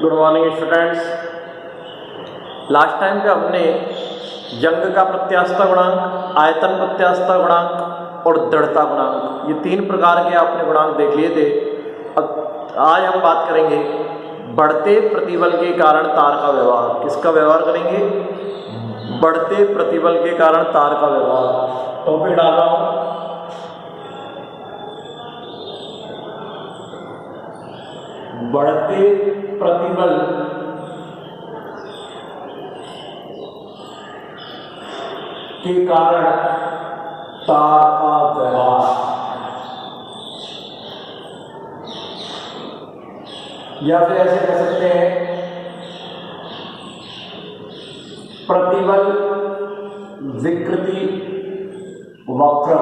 Good morning students. Last time पे हमने जंग का प्रत्यास्थता गुणांक, आयतन प्रत्यास्थता गुणांक और दृढ़ता गुणांक, ये तीन प्रकार के आपने गुणांक देख लिए थे। अब आज हम बात करेंगे बढ़ते प्रतिबल के कारण तार का व्यवहार। किसका व्यवहार करेंगे? बढ़ते प्रतिबल के कारण तार का व्यवहार। टॉपिक डाल रहा हूं, बढ़ते प्रतिबल के कारण तार का व्यवहार, या फिर ऐसे कह सकते हैं प्रतिबल विकृति वक्र,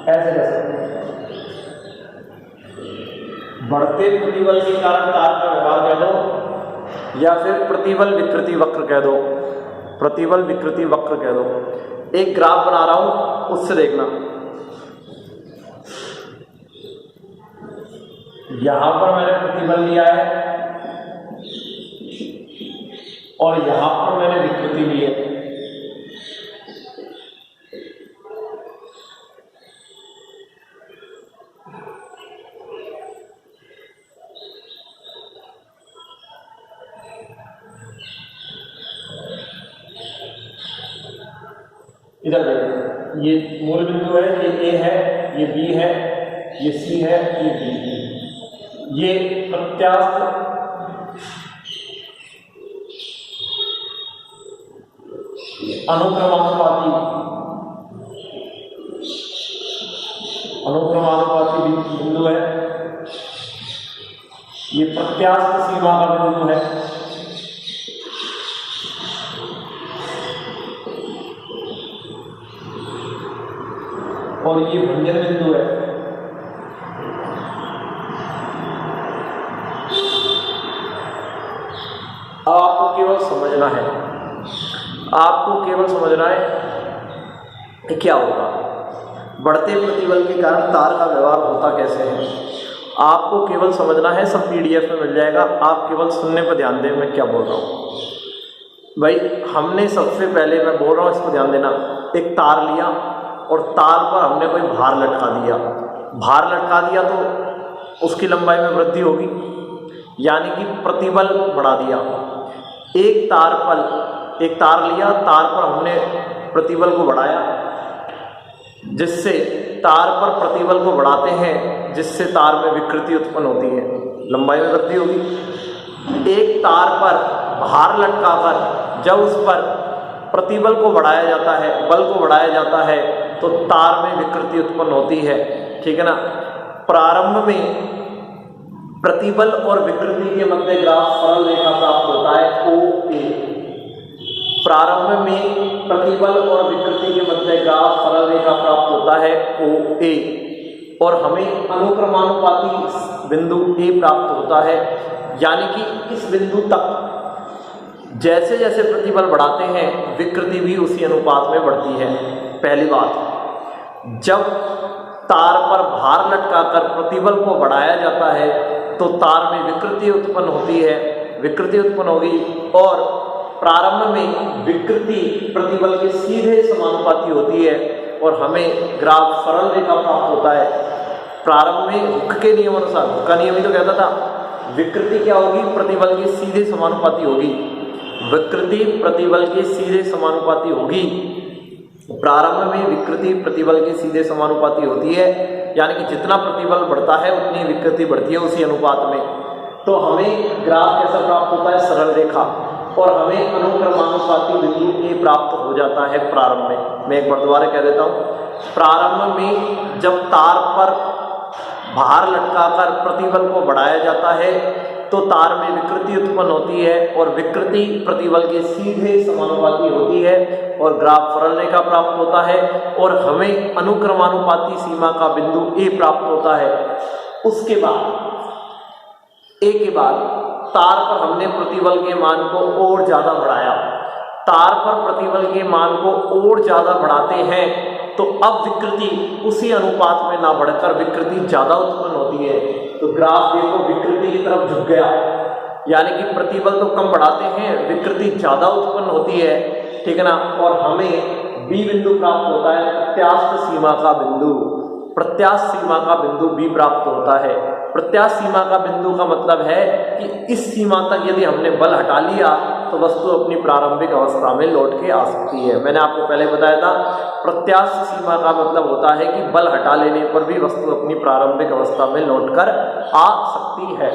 ऐसे कह सकते हैं। बढ़ते प्रतिबल के कारण तार का व्यवहार कह दो, या फिर प्रतिबल विकृति वक्र कह दो। प्रतिबल विकृति वक्र कह दो। एक ग्राफ बना रहा हूं, उससे देखना। यहां पर मैंने प्रतिबल लिया है और यहां पर मैंने विकृति ली है। इधर देखो, ये मूल बिंदु है, ये ए है, ये बी है, ये सी है, ये डी है। ये प्रत्यास्थ अनुक्रमानुपाती बिंदु है। ये प्रत्यास्थ सीमा का बिंदु है। और ये भंजन बिंदु है। आपको केवल समझना है, आपको केवल समझना है कि क्या होगा, बढ़ते प्रतिबल के कारण तार का व्यवहार होता कैसे है। आपको केवल समझना है, सब पीडीएफ में मिल जाएगा। आप केवल सुनने पर ध्यान दें मैं क्या बोल रहा हूँ। भाई हमने सबसे पहले, मैं बोल रहा हूँ इसको ध्यान देना, एक तार लिया और तार पर हमने कोई भार लटका दिया। भार लटका दिया तो उसकी लंबाई में वृद्धि होगी, यानी कि प्रतिबल बढ़ा दिया। एक तार लिया, तार पर हमने प्रतिबल को बढ़ाया, जिससे तार पर प्रतिबल को बढ़ाते हैं, जिससे तार में विकृति उत्पन्न होती है, लंबाई में वृद्धि होगी। एक तार पर भार लटकाकर जब उस पर प्रतिबल को बढ़ाया जाता है, बल को बढ़ाया जाता है, तो तार में विकृति उत्पन्न होती है। ठीक है ना। प्रारंभ में प्रतिबल और विकृति के मध्य ग्राफ सरल रेखा प्राप्त होता है, OA। प्रारंभ में प्रतिबल और विकृति के मध्य ग्राफ सरल रेखा प्राप्त होता है, OA। और हमें अनुक्रमानुपाती बिंदु A प्राप्त होता है, यानी कि इस बिंदु तक जैसे जैसे प्रतिबल बढ़ाते हैं, विकृति भी उसी अनुपात में बढ़ती है। पहली बात, जब तार पर भार लटकाकर प्रतिबल को बढ़ाया जाता है तो तार में विकृति उत्पन्न होती है, विकृति उत्पन्न होगी। और प्रारंभ में विकृति प्रतिबल के सीधे समानुपाती होती है और हमें ग्राफ सरल रेखा प्राप्त होता है। प्रारंभ में हुक के नियम अनुसार, हुक का नियम ही तो कहता था, विकृति क्या होगी? प्रतिबल के सीधे समानुपाती होगी। विकृति प्रतिबल के सीधे समानुपाती होगी। प्रारंभ में विकृति प्रतिबल के सीधे समानुपाती होती है, यानी कि जितना प्रतिबल बढ़ता है उतनी विकृति बढ़ती है उसी अनुपात में। तो हमें ग्राफ कैसा प्राप्त होता है? सरल रेखा। और हमें अनुक्रमानुपाती बिंदु A प्राप्त हो जाता है प्रारंभ में। मैं एक बार दोबारा कह देता हूँ, प्रारंभ में जब तार पर भार लटकाकर प्रतिबल को बढ़ाया जाता है तो तार में विकृति उत्पन्न होती है और विकृति प्रतिबल के सीधे समानुपाती होती है और ग्राफ सरल रेखा प्राप्त होता है और हमें अनुक्रमानुपाती सीमा का बिंदु A प्राप्त होता है। उसके बाद A के बाद तार पर हमने प्रतिबल के मान को और ज़्यादा बढ़ाया। तार पर प्रतिबल के मान को और ज़्यादा बढ़ाते हैं तो अब विकृति उसी अनुपात में ना बढ़कर विकृति ज़्यादा उत्पन्न होती है। तो ग्राफ देखो विकृति की तरफ झुक गया, यानी कि प्रतिबल तो कम बढ़ाते हैं, विकृति ज़्यादा उत्पन्न होती है, ठीक है ना। और हमें बी बिंदु प्राप्त होता है, प्रत्यास्थ सीमा का बिंदु। प्रत्यास्थ सीमा का बिंदु बी प्राप्त होता है। प्रत्यास्थ सीमा का बिंदु का मतलब है कि इस सीमा तक यदि हमने बल हटा लिया तो वस्तु अपनी प्रारंभिक अवस्था में लौट के आ सकती है। मैंने आपको पहले बताया था, प्रत्यास्थ सीमा का मतलब होता है कि बल हटा लेने पर भी वस्तु अपनी प्रारंभिक अवस्था में लौटकर आ सकती है।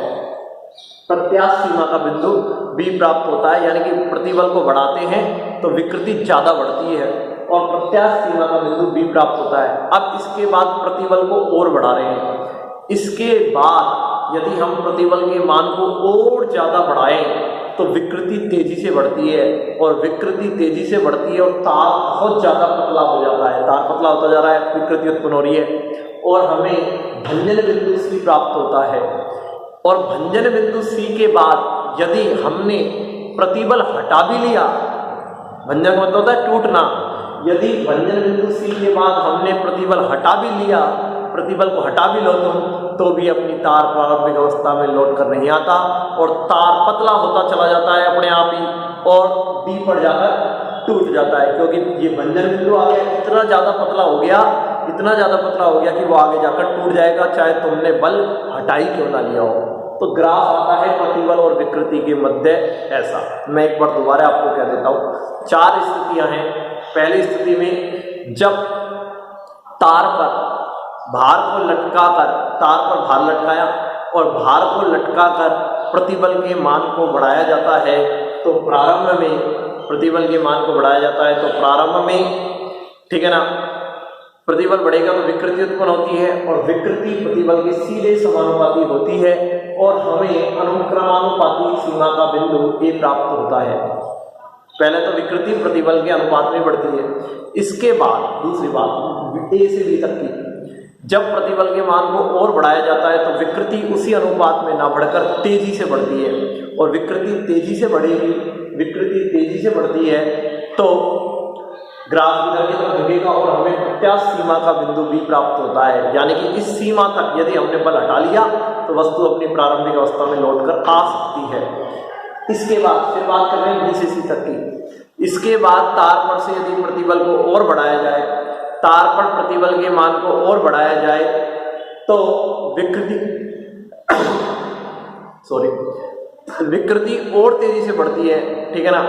प्रत्यास्थ सीमा का बिंदु बी प्राप्त होता है, यानी कि प्रतिबल को बढ़ाते हैं तो विकृति ज़्यादा बढ़ती है और प्रत्यास्थ सीमा का बिंदु बी प्राप्त होता है। अब इसके बाद प्रतिबल को और बढ़ा रहे हैं। इसके बाद यदि हम प्रतिबल के मान को और ज़्यादा बढ़ाएं तो विकृति तेजी से बढ़ती है, और विकृति तेजी से बढ़ती है और तार बहुत ज़्यादा पतला हो जाता है। तार पतला होता जा रहा है, विकृति उत्पन्न हो रही है और हमें भंजन बिंदु सी प्राप्त होता है। और भंजन बिंदु सी के बाद यदि हमने प्रतिबल हटा भी लिया, भंजन मतलब होता है टूटना, यदि भंजन बिंदु सी के बाद हमने प्रतिबल हटा भी लिया, प्रतिबल को हटा भी लो तुम, तो भी अपनी तार प्रारंभिक अवस्था में लौट कर नहीं आता और तार पतला होता चला जाता है अपने आप ही और डी पर जाकर टूट जाता है, क्योंकि ये भंजन बिंदु आ गया, इतना ज़्यादा पतला हो गया, इतना ज़्यादा पतला हो गया कि वो आगे जाकर टूट जाएगा, चाहे तुमने बल हटाई क्यों ना लिया हो। तो ग्राफ आता है प्रतिबल और विकृति के मध्य ऐसा। मैं एक बार दोबारा आपको कह देता हूँ, 4 स्थितियां हैं। पहली स्थिति में जब तार पर भार को लटकाकर, तार पर भार लटकाया और भार को लटकाकर प्रतिबल के मान को बढ़ाया जाता है, तो प्रारंभ में प्रतिबल के मान को बढ़ाया जाता है, तो प्रारंभ में, ठीक है ना, प्रतिबल बढ़ेगा तो विकृति उत्पन्न होती है और विकृति प्रतिबल के सीधे समानुपाती होती है और हमें अनुक्रमानुपाती सीमा का बिंदु ए प्राप्त होता है। पहले तो विकृति प्रतिबल के अनुपात में बढ़ती है। इसके बाद दूसरी बात, ए से बी तक की जब प्रतिबल के मान को और बढ़ाया जाता है तो विकृति उसी अनुपात में ना बढ़कर तेजी से बढ़ती है, और विकृति तेजी से बढ़ेगी, विकृति तेजी से बढ़ती है तो ग्राफ इधर की तरफ झुकेगा और हमें प्रत्यास्थ सीमा का बिंदु भी प्राप्त होता है, यानी कि इस सीमा तक यदि हमने बल हटा लिया तो वस्तु अपनी प्रारंभिक अवस्था में लौटकर आ सकती है। इसके बाद फिर बात कर रहे हैं बी से सी तक की। इसके बाद तार पर से यदि प्रतिबल को और बढ़ाया जाए, तार पर प्रतिबल के मान को और बढ़ाया जाए तो विकृति विकृति और तेजी से बढ़ती है, ठीक है ना।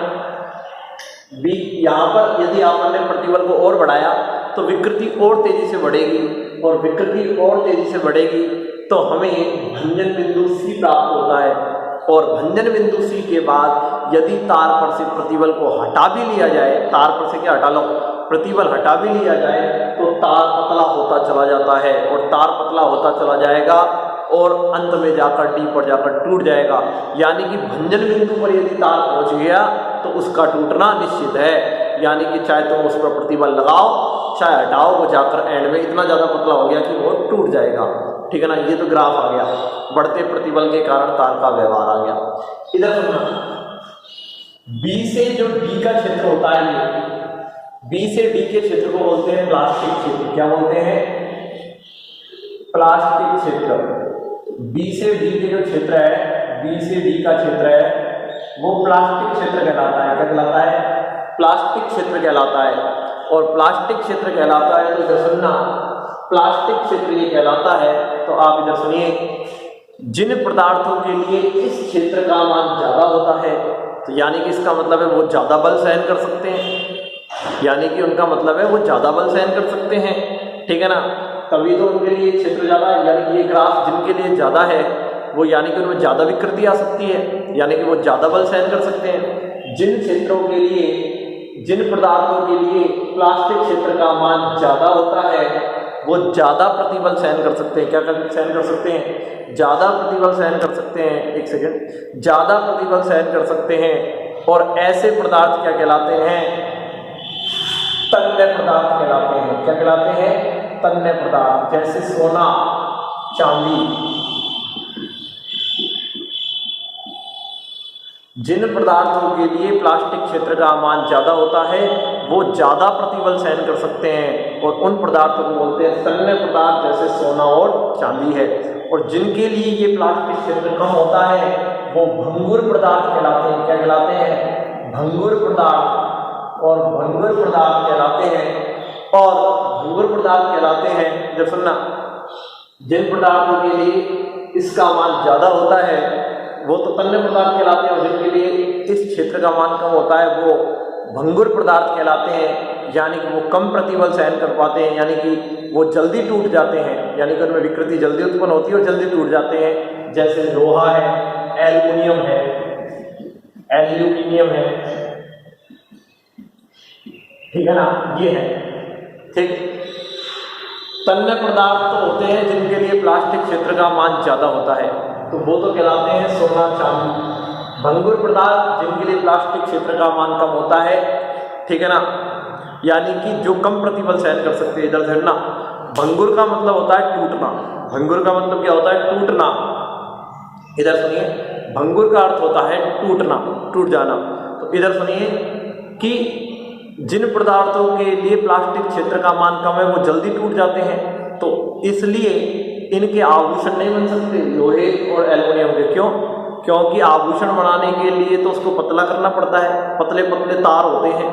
बी यहाँ पर यदि आपने प्रतिबल को और बढ़ाया तो विकृति और तेजी से बढ़ेगी और विकृति और तेजी से बढ़ेगी तो हमें भंजन बिंदु सी प्राप्त होता है। और भंजन बिंदु सी के बाद यदि तार पर से प्रतिबल को हटा भी लिया जाए, तार पर से क्या हटा लो, प्रतिबल हटा भी लिया जाए तो तार पतला होता चला जाता है और तार पतला होता चला जाएगा और अंत में जाकर डी पर जाकर टूट जाएगा। यानी कि भंजन बिंदु पर यदि तार पहुंच गया तो उसका टूटना निश्चित है, यानी कि चाहे तुम उस पर प्रतिबल लगाओ चाहे हटाओ, वो जाकर एंड में इतना ज़्यादा पतला हो गया कि वो टूट जाएगा, ठीक है ना। ये तो ग्राफ आ गया, बढ़ते प्रतिबल के कारण तार का व्यवहार आ गया। इधर सुनना, बी से जो डी का क्षेत्र होता है, ये बी से डी के क्षेत्र को बोलते हैं प्लास्टिक क्षेत्र। क्या बोलते हैं? प्लास्टिक क्षेत्र। बी से डी के जो क्षेत्र है, बी से डी का क्षेत्र है, वो प्लास्टिक क्षेत्र कहलाता है। क्या कहलाता है? प्लास्टिक क्षेत्र कहलाता है। और प्लास्टिक क्षेत्र कहलाता है तो इधर सुनना, प्लास्टिक क्षेत्र ये कहलाता है तो आप इधर सुनिए, जिन पदार्थों के लिए इस क्षेत्र का मान ज़्यादा होता है, तो यानी कि इसका मतलब है वो ज़्यादा बल सहन कर सकते हैं, यानी कि उनका मतलब है वो ज़्यादा बल सहन कर सकते हैं, ठीक है ना। तभी तो उनके लिए क्षेत्र ज़्यादा है, यानी कि ये ग्राफ जिनके लिए ज़्यादा है वो यानी कि उनमें ज़्यादा विकृति आ सकती है, यानी कि वो ज़्यादा बल सहन कर सकते हैं। जिन क्षेत्रों के लिए, जिन पदार्थों के लिए प्लास्टिक क्षेत्र का मान ज़्यादा होता है वो ज़्यादा प्रतिबल सहन कर सकते हैं। क्या सहन कर सकते हैं? ज़्यादा प्रतिबल सहन कर सकते हैं। एक सेकेंड, ज़्यादा प्रतिबल सहन कर सकते हैं। और ऐसे पदार्थ क्या कहलाते हैं? तन्य पदार्थ कहलाते हैं। क्या कहलाते हैं? तन्य पदार्थ, जैसे सोना, चांदी। जिन पदार्थों के लिए प्लास्टिक क्षेत्र का मान ज़्यादा होता है वो ज़्यादा प्रतिबल सहन कर सकते हैं और उन पदार्थों को बोलते हैं तन्य पदार्थ, जैसे सोना और चांदी है। और जिनके लिए ये प्लास्टिक क्षेत्र कम होता है वो भंगुर पदार्थ कहलाते हैं। क्या कहलाते हैं? भंगुर पदार्थ। और भंगुर पदार्थ कहलाते हैं। और भंगुर पदार्थ कहलाते हैं, जब सुनना, जिन पदार्थों के लिए इसका मान ज्यादा होता है वो तो तन्य पदार्थ कहलाते हैं, और जिनके लिए इस क्षेत्र का मान कम होता है वो भंगुर पदार्थ कहलाते हैं। यानी कि वो कम प्रतिबल सहन कर पाते हैं, यानी कि वो जल्दी टूट जाते हैं, यानी कि उनमें विकृति जल्दी उत्पन्न होती है और जल्दी टूट जाते हैं। जैसे लोहा है, एल्युमिनियम है, एल्यूमिनियम है, ठीक है ना, ये है। ठीक, तन्य पदार्थ तो होते हैं जिनके लिए प्लास्टिक क्षेत्र का मान ज्यादा होता है, तो वो तो कहलाते हैं सोना चांदी। भंगुर पदार्थ जिनके लिए प्लास्टिक क्षेत्र का मान कम होता है, ठीक है ना, यानी कि जो कम प्रतिबल सहन कर सकते हैं। इधर से ना, भंगुर का मतलब होता है टूटना। भंगुर का मतलब क्या होता है? टूटना। इधर सुनिए, भंगुर का अर्थ होता है टूटना, टूट जाना। तो इधर सुनिए कि जिन पदार्थों के लिए प्लास्टिक क्षेत्र का मान कम है वो जल्दी टूट जाते हैं, तो इसलिए इनके आभूषण नहीं बन सकते, लोहे और एल्युमिनियम के। क्यों? क्योंकि आभूषण बनाने के लिए तो उसको पतला करना पड़ता है, पतले पतले तार होते हैं।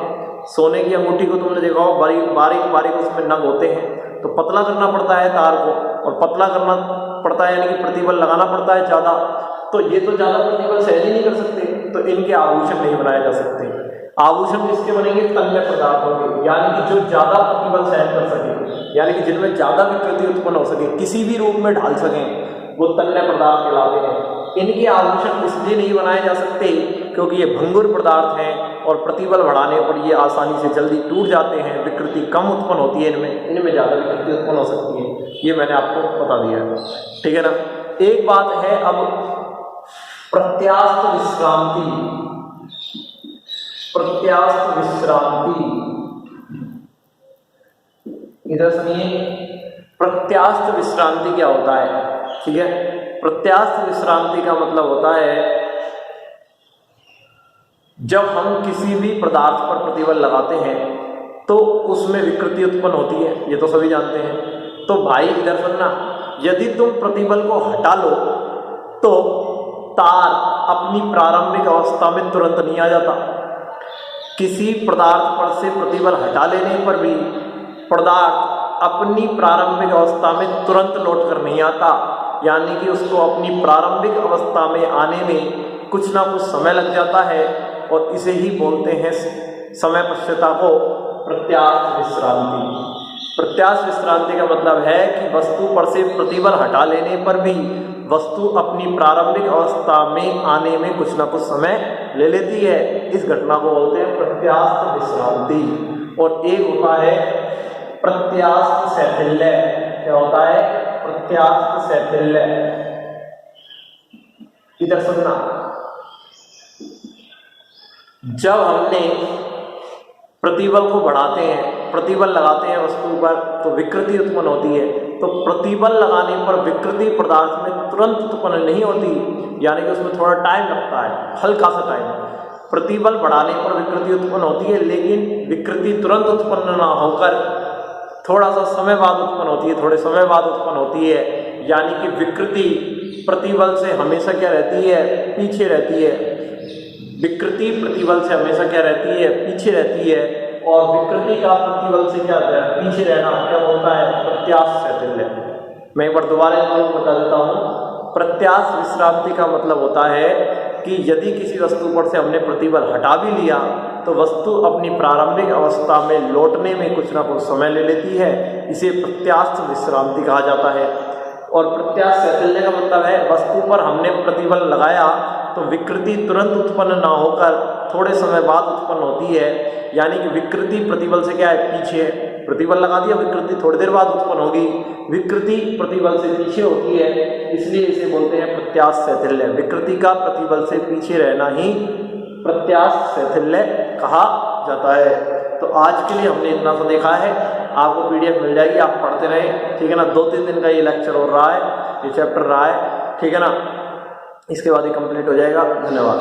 सोने की अंगूठी को तुमने देखा हो, बारीक बारीक उसमें नग होते हैं, तो पतला करना पड़ता है तार को, और पतला करना पड़ता है यानी कि प्रतिबल लगाना पड़ता है ज़्यादा। तो ये तो ज़्यादा प्रतिबल सहन ही नहीं कर सकते, तो इनके आभूषण नहीं बनाए जा सकते। आभूषण किसके बनेंगे? तन्य पदार्थों के, यानी कि जो ज़्यादा प्रतिबल सहन कर सके, यानी कि जिनमें ज़्यादा विकृति उत्पन्न हो सके, किसी भी रूप में ढाल सकें, वो तन्य पदार्थ कहलाते हैं। इनके आभूषण इसलिए नहीं बनाए जा सकते क्योंकि ये भंगुर पदार्थ हैं और प्रतिबल बढ़ाने पर ये आसानी से जल्दी टूट जाते हैं, विकृति कम उत्पन्न होती है इनमें ज़्यादा विकृति उत्पन्न हो सकती है। ये मैंने आपको बता दिया है, ठीक है ना। एक बात है अब प्रत्यास्थ विश्रांति। प्रत्यास्थ विश्रांति, इधर सुनिए, प्रत्यास्थ विश्रांति क्या होता है? ठीक है, प्रत्यास्थ विश्रांति का मतलब होता है जब हम किसी भी पदार्थ पर प्रतिबल लगाते हैं तो उसमें विकृति उत्पन्न होती है, ये तो सभी जानते हैं। तो भाई इधर सुनना, यदि तुम प्रतिबल को हटा लो तो तार अपनी प्रारंभिक अवस्था में तुरंत नहीं आ जाता। किसी पदार्थ पर से प्रतिबल हटा लेने पर भी पदार्थ अपनी प्रारंभिक अवस्था में तुरंत लौट कर नहीं आता, यानी कि उसको अपनी प्रारंभिक अवस्था में आने में कुछ ना कुछ समय लग जाता है, और इसे ही बोलते हैं समय पश्चाता को प्रत्यास्थ विश्रांति। प्रत्यास्थ विश्रांति का मतलब है कि वस्तु पर से प्रतिबल हटा लेने पर भी वस्तु अपनी प्रारंभिक अवस्था में आने में कुछ ना कुछ समय ले लेती है, इस घटना को बोलते हैं प्रत्यास्थ विश्रांति। और एक होता है प्रत्यास्थ शैथिल्य। क्या होता है? प्रत्यास्थ शैथिल्य। इधर सुनना, जब हमने प्रतिबल को बढ़ाते हैं, प्रतिबल लगाते हैं वस्तु पर, तो विकृति उत्पन्न होती है। तो प्रतिबल लगाने पर विकृति पदार्थ में तुरंत उत्पन्न नहीं होती, यानी कि उसमें थोड़ा टाइम लगता है, हल्का सा टाइम। प्रतिबल बढ़ाने पर विकृति उत्पन्न होती है, लेकिन विकृति तुरंत उत्पन्न ना होकर थोड़ा सा समय बाद उत्पन्न होती है, थोड़े समय बाद उत्पन्न होती है। यानी कि विकृति प्रतिबल से हमेशा क्या रहती है? पीछे रहती है। विकृति प्रतिबल से हमेशा क्या रहती है? पीछे रहती है। और विकृति का प्रतिबल से क्या होता है? पीछे रहना क्या होता है? प्रत्यास्थ शैथिल्य। मैं एक बार दोबारा आपको बता देता हूँ। प्रत्यास्थ विश्रांति का मतलब होता है कि यदि किसी वस्तु पर से हमने प्रतिबल हटा भी लिया तो वस्तु अपनी प्रारंभिक अवस्था में लौटने में कुछ ना कुछ समय ले लेती है, इसे प्रत्यास्थ विश्रांति कहा जाता है। और प्रत्यास्थ शैथिल्य का मतलब है वस्तु पर हमने प्रतिबल लगाया तो विकृति तुरंत उत्पन्न ना होकर थोड़े समय बाद उत्पन्न होती है, यानी कि विकृति प्रतिबल से क्या है? पीछे। प्रतिबल लगा दिया, विकृति थोड़ी देर बाद उत्पन्न होगी, विकृति प्रतिबल से पीछे होती है, इसलिए इसे बोलते हैं प्रत्यास्थ शैथिल्य। विकृति का प्रतिबल से पीछे रहना ही प्रत्यास्थ शैथिल्य कहा जाता है। तो आज के लिए हमने इतना सा देखा है, आपको PDF मिल जाएगी, आप पढ़ते रहें, ठीक है ना। 2-3 दिन का ये लेक्चर हो रहा है, ये चैप्टर रहा है, ठीक है ना। इसके बाद ये कंप्लीट हो जाएगा। धन्यवाद।